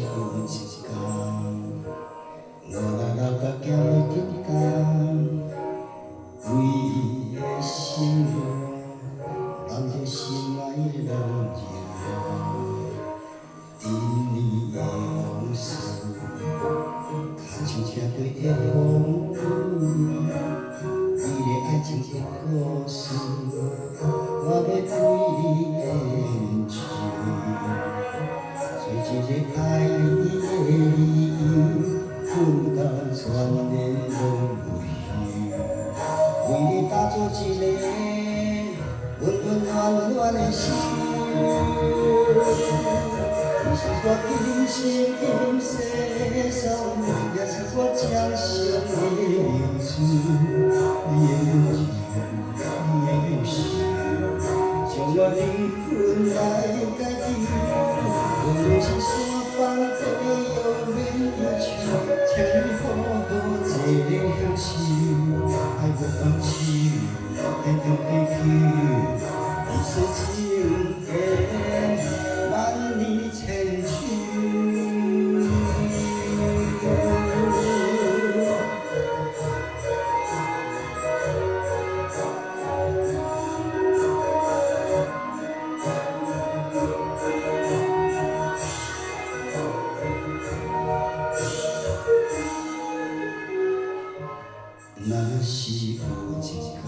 有一天，我老到行袂紧工，为伊的心活，人着心爱的人情，因你的往事，较像车过的风雨，你的爱情的故事，我要对你演出。做一个爱你的理由，困到全然拢袂休。为你打造一个温温暖暖的心，你是我今生今世所梦，也是我掌心的明珠。你的温柔，你的友善，将我灵魂来改变。无论是山峰地遥远遥长，请你好好坐咧享受，爱无放手，天长地久，一世情缘，万里千秋。若是有一天，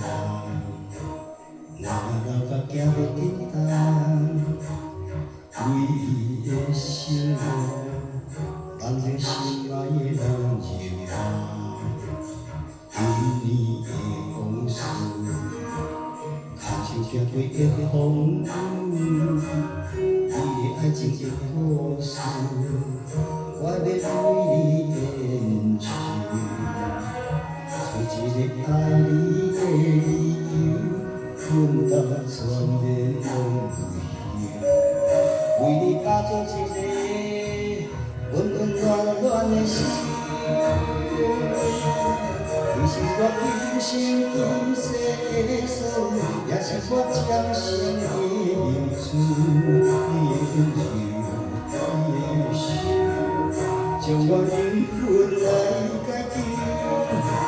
我老到行袂紧动，为伊的生活，等着心爱的人情，因你的往事，较像行过的风雨，你的爱情的故事，我要对你演出。做一个爱你的理由，困到全然拢袂休。为你打造一个温温暖暖的心，你是我今生今世的所梦，也是我掌心的明珠。你的温柔，你的友善，将我灵魂来改变。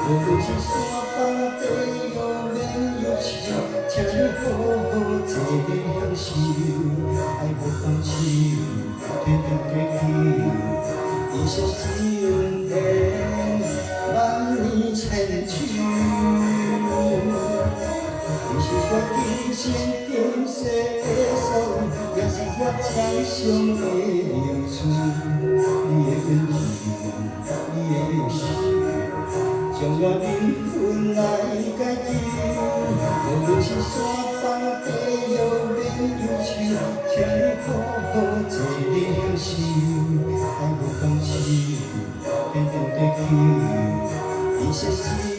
无论是山峰地遥远遥长，请你好好坐咧享受，爱无放手，天长地久，一生情缘，万里千秋。你是我今生今世的所梦，也是我掌上的明珠。你的温柔，你的友善，将我灵魂来改变，无论是山峰地遥远遥长，请你好好坐咧享受，爱无放手，天长地久，一生情。